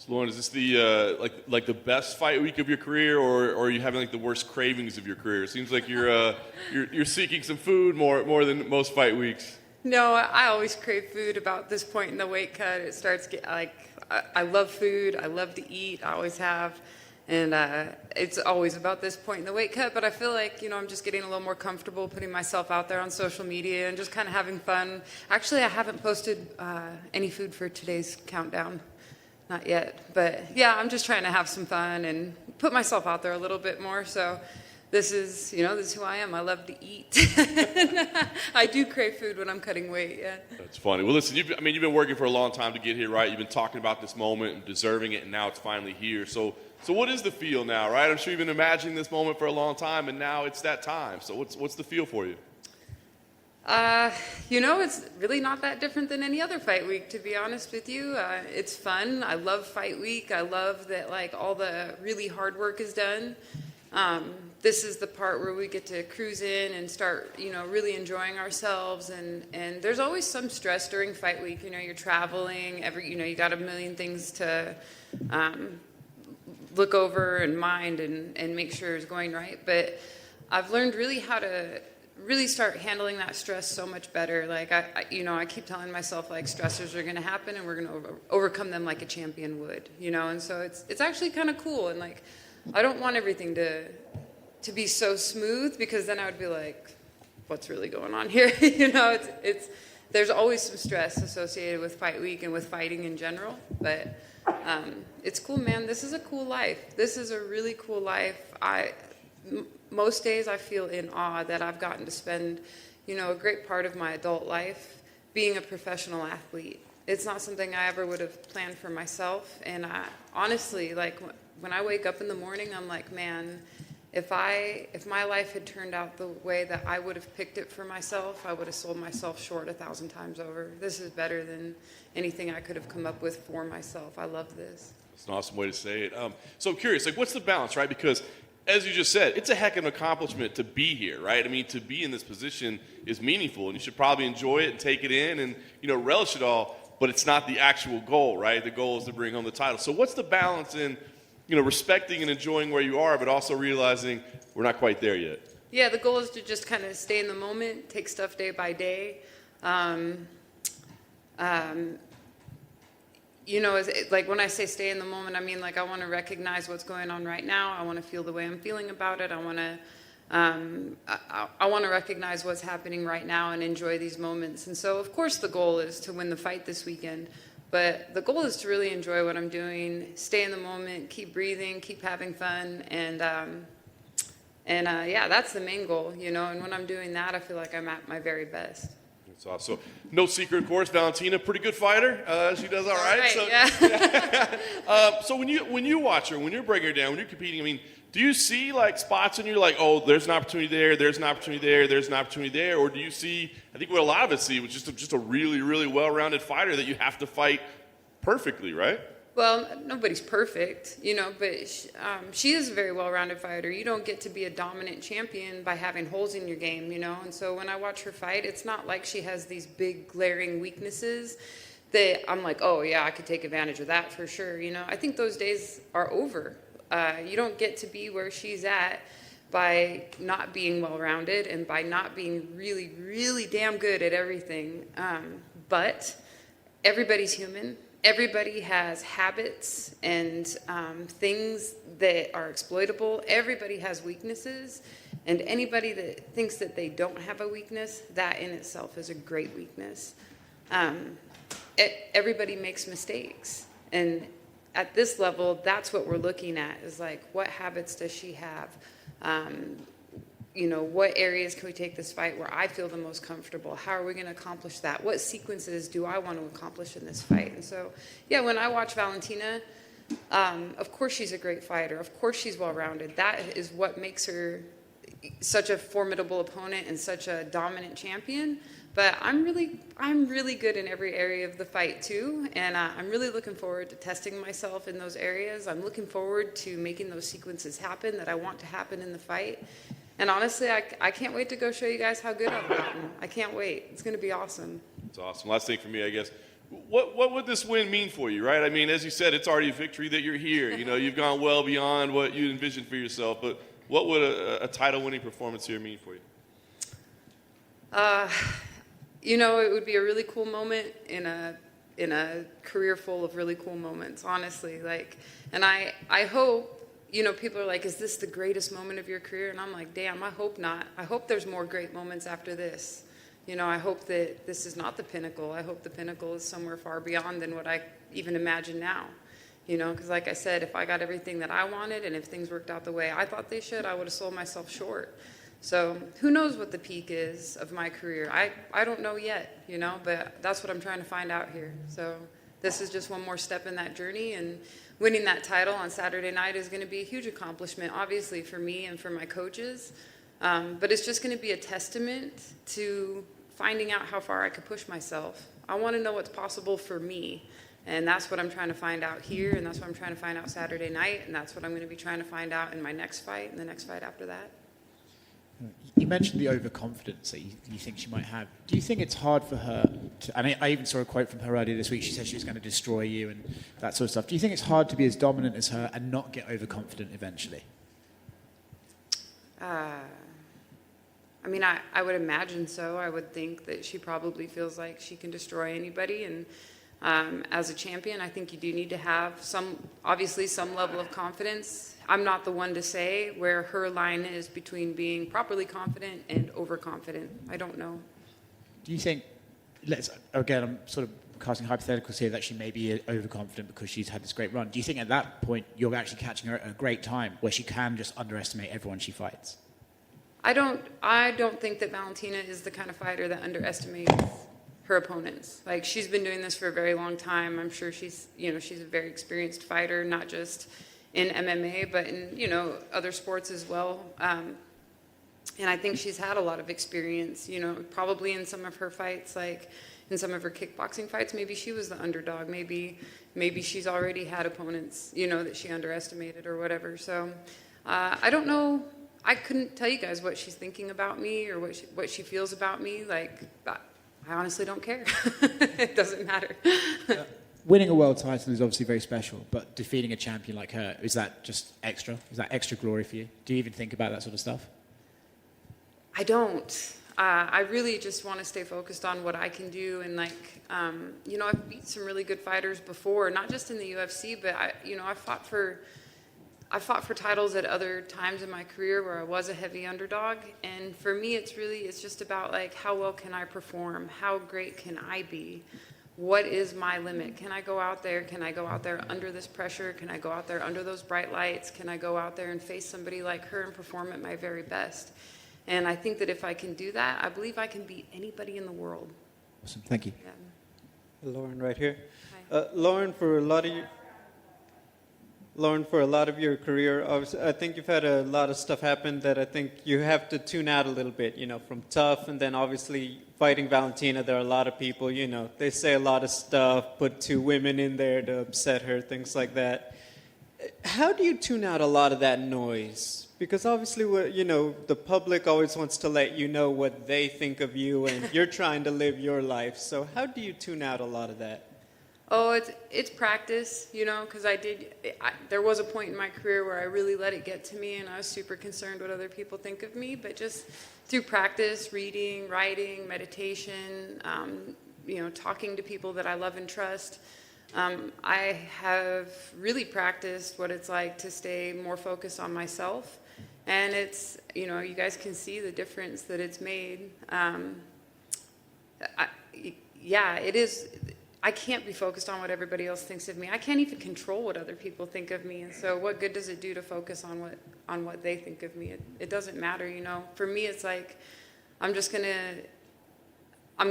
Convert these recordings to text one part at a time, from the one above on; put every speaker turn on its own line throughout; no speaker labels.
So Lauren, is this the like the best fight week of your career, or are you having like the worst cravings of your career? It seems like you're seeking some food more than most fight weeks.
No, I always crave food about this point in the weight cut. It starts get like I love food. I love to eat. I always have, and it's always about this point in the weight cut. But I feel like I'm just getting a little more comfortable putting myself out there on social media and just kind of having fun. Actually, I haven't posted any food for today's countdown. Not yet, but yeah, I'm just trying to have some fun and put myself out there a little bit more. So this is who I am. I love to eat. I do crave food when I'm cutting weight, yeah.
That's funny. Well, listen, you've been working for a long time to get here, right? You've been talking about this moment and deserving it, and now it's finally here. So what is the feel now, right? I'm sure you've been imagining this moment for a long time, and now it's that time. So what's the feel for you?
It's really not that different than any other fight week, to be honest with you. It's fun. I love fight week. I love that, like, all the really hard work is done. This is the part where we get to cruise in and start, really enjoying ourselves. And there's always some stress during fight week. You're traveling, you got a million things to look over and mind and make sure it's going right. But I've learned really how to really start handling that stress so much better. Like I keep telling myself, like, stressors are going to happen and we're going to overcome them like a champion would, and so it's actually kind of cool. And like, I don't want everything to be so smooth, because then I would be like, what's really going on here? It's there's always some stress associated with fight week and with fighting in general, but it's cool, man. This is a cool life. This is a really cool life. Most days I feel in awe that I've gotten to spend, a great part of my adult life being a professional athlete. It's not something I ever would have planned for myself. And honestly, like, when I wake up in the morning, I'm like, man, if my life had turned out the way that I would have picked it for myself, I would have sold myself short 1,000 times over. This is better than anything I could have come up with for myself. I love this.
It's an awesome way to say it. So I'm curious, like, what's the balance, right? Because as you just said, it's a heck of an accomplishment to be here, right? I mean, to be in this position is meaningful, and you should probably enjoy it and take it in and, relish it all, but it's not the actual goal, right? The goal is to bring home the title. So what's the balance in, respecting and enjoying where you are, but also realizing we're not quite there yet?
Yeah, the goal is to just kind of stay in the moment, take stuff day by day. Like, when I say stay in the moment, I mean, like, I want to recognize what's going on right now. I want to feel the way I'm feeling about it. I want to recognize what's happening right now and enjoy these moments. And so, of course, the goal is to win the fight this weekend. But the goal is to really enjoy what I'm doing, stay in the moment, keep breathing, keep having fun, and yeah, that's the main goal, And when I'm doing that, I feel like I'm at my very best.
That's awesome. So, no secret, of course, Valentina, pretty good fighter. She does all right. So,
yeah.
So when you watch her, when you're breaking her down, when you're competing, I mean, do you see, like, spots and you're like, oh, there's an opportunity there, there's an opportunity there, there's an opportunity there, or do you see, I think what a lot of us see was just a really, really well-rounded fighter that you have to fight perfectly, right?
Well, nobody's perfect, but she is a very well-rounded fighter. You don't get to be a dominant champion by having holes in your game, And so when I watch her fight, it's not like she has these big glaring weaknesses that I'm like, oh, yeah, I could take advantage of that for sure, I think those days are over. You don't get to be where she's at by not being well-rounded and by not being really, really damn good at everything. But everybody's human. Everybody has habits and things that are exploitable. Everybody has weaknesses. And anybody that thinks that they don't have a weakness, that in itself is a great weakness. Everybody makes mistakes. And at this level, that's what we're looking at, is like, what habits does she have? What areas can we take this fight where I feel the most comfortable? How are we going to accomplish that? What sequences do I want to accomplish in this fight? And so, yeah, when I watch Valentina, of course she's a great fighter. Of course she's well-rounded. That is what makes her such a formidable opponent and such a dominant champion. But I'm really good in every area of the fight too, and I'm really looking forward to testing myself in those areas. I'm looking forward to making those sequences happen that I want to happen in the fight. And honestly, I can't wait to go show you guys how good I've gotten. I can't wait. It's going to be awesome.
It's awesome. Last thing for me, I guess. What would this win mean for you, right? I mean, as you said, it's already a victory that you're here. You know, you've gone well beyond what you envisioned for yourself. But what would a title-winning performance here mean for you?
You know, it would be a really cool moment in a career full of really cool moments, honestly. Like, and I hope, you know, people are like, is this the greatest moment of your career? And I'm like, damn, I hope not. I hope there's more great moments after this. You know, I hope that this is not the pinnacle. I hope the pinnacle is somewhere far beyond than what I even imagine now. You know, because like I said, if I got everything that I wanted and if things worked out the way I thought they should, I would have sold myself short. So who knows what the peak is of my career? I don't know yet, you know, but that's what I'm trying to find out here. So this is just one more step in that journey, and winning that title on Saturday night is going to be a huge accomplishment, obviously, for me and for my coaches. But it's just going to be a testament to finding out how far I could push myself. I want to know what's possible for me. And that's what I'm trying to find out here, and that's what I'm trying to find out Saturday night, and that's what I'm going to be trying to find out in my next fight and the next fight after that.
You mentioned the overconfidence that you think she might have. Do you think it's hard for her to, and I even saw a quote from her earlier this week, she said she was going to destroy you and that sort of stuff. Do you think it's hard to be as dominant as her and not get overconfident eventually?
I mean, I would imagine so. I would think that she probably feels like she can destroy anybody, and as a champion, I think you do need to have obviously some level of confidence. I'm not the one to say where her line is between being properly confident and overconfident. I don't know.
Do you think, again, I'm sort of casting hypotheticals here, that she may be overconfident because she's had this great run. Do you think at that point you're actually catching her at a great time where she can just underestimate everyone she fights?
I don't think that Valentina is the kind of fighter that underestimates her opponents. Like, she's been doing this for a very long time. I'm sure she's a very experienced fighter, not just in MMA, but in, you know, other sports as well. And I think she's had a lot of experience, you know, probably in some of her fights, like in some of her kickboxing fights, maybe she was the underdog. Maybe she's already had opponents, you know, that she underestimated or whatever. So I don't know. I couldn't tell you guys what she's thinking about me or what she feels about me. Like, I honestly don't care. It doesn't matter.
Winning a world title is obviously very special, but defeating a champion like her, is that just extra? Is that extra glory for you? Do you even think about that sort of stuff?
I don't. I really just want to stay focused on what I can do. And like, you know, I've beat some really good fighters before, not just in the UFC, but I fought for titles at other times in my career where I was a heavy underdog. And for me, it's just about like, how well can I perform? How great can I be? What is my limit? Can I go out there? Can I go out there under this pressure? Can I go out there under those bright lights? Can I go out there and face somebody like her and perform at my very best? And I think that if I can do that, I believe I can beat anybody in the world.
Awesome, thank you.
Yeah.
Lauren, right here.
Hi.
Lauren, for a lot of your career, obviously, I think you've had a lot of stuff happen that I think you have to tune out a little bit, you know, from tough, and then obviously fighting Valentina, there are a lot of people, you know, they say a lot of stuff, put two women in there to upset her, things like that. How do you tune out a lot of that noise? Because obviously, you know, the public always wants to let you know what they think of you, and you're trying to live your life. So how do you tune out a lot of that?
Oh, it's practice, you know, because there was a point in my career where I really let it get to me, and I was super concerned what other people think of me. But just through practice, reading, writing, meditation, you know, talking to people that I love and trust, I have really practiced what it's like to stay more focused on myself. And it's, you know, you guys can see the difference that it's made. Yeah, it is. I can't be focused on what everybody else thinks of me. I can't even control what other people think of me. And so what good does it do to focus on what they think of me? It doesn't matter, you know. For me, it's like I'm going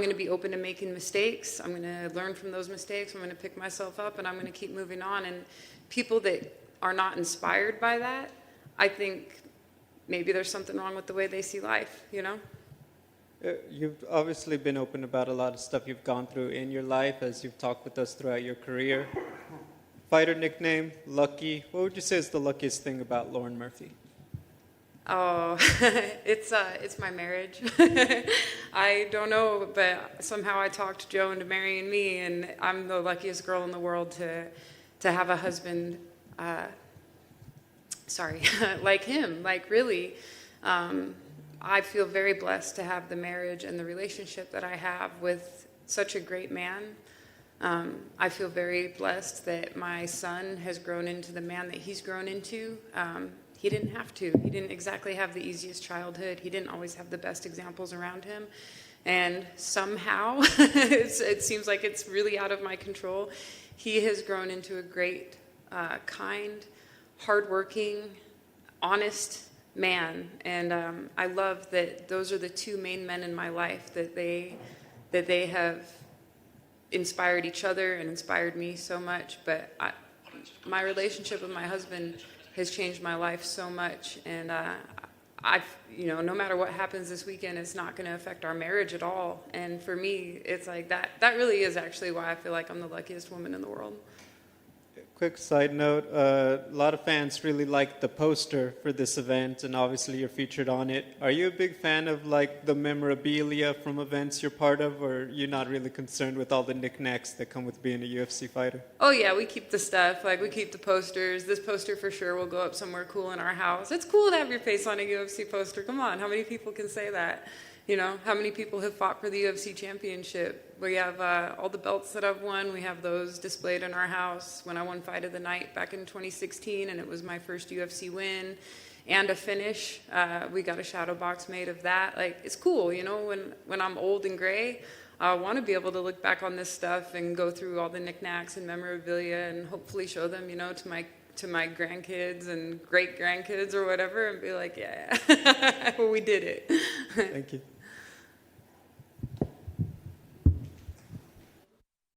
to be open to making mistakes. I'm going to learn from those mistakes. I'm going to pick myself up, and I'm going to keep moving on. And people that are not inspired by that, I think maybe there's something wrong with the way they see life, you know?
You've obviously been open about a lot of stuff you've gone through in your life as you've talked with us throughout your career. Fighter nickname, Lucky. What would you say is the luckiest thing about Lauren Murphy?
Oh, it's my marriage. I don't know, but somehow I talked Joe into marrying me, and I'm the luckiest girl in the world to have a husband. Like him. Like really, I feel very blessed to have the marriage and the relationship that I have with such a great man. I feel very blessed that my son has grown into the man that he's grown into. He didn't have to. He didn't exactly have the easiest childhood. He didn't always have the best examples around him. And somehow, it seems like it's really out of my control, he has grown into a great, kind, hardworking, honest man. And I love that those are the two main men in my life, that they have inspired each other and inspired me so much. But my relationship with my husband has changed my life so much, and no matter what happens this weekend, it's not going to affect our marriage at all. And for me, it's like that really is actually why I feel like I'm the luckiest woman in the world.
Quick side note, a lot of fans really like the poster for this event, and obviously you're featured on it. Are you a big fan of like the memorabilia from events you're part of, or you're not really concerned with all the knickknacks that come with being a UFC fighter?
Oh yeah, we keep the stuff. Like we keep the posters. This poster for sure will go up somewhere cool in our house. It's cool to have your face on a UFC poster. Come on, how many people can say that? You know, how many people have fought for the UFC championship? We have all the belts that I've won. We have those displayed in our house. When I won Fight of the Night back in 2016, and it was my first UFC win and a finish, we got a shadow box made of that. Like, it's cool, you know, when I'm old and gray, I want to be able to look back on this stuff and go through all the knickknacks and memorabilia and hopefully show them, you know, to my grandkids and great grandkids or whatever, and be like, yeah, well, we did it.
Thank you.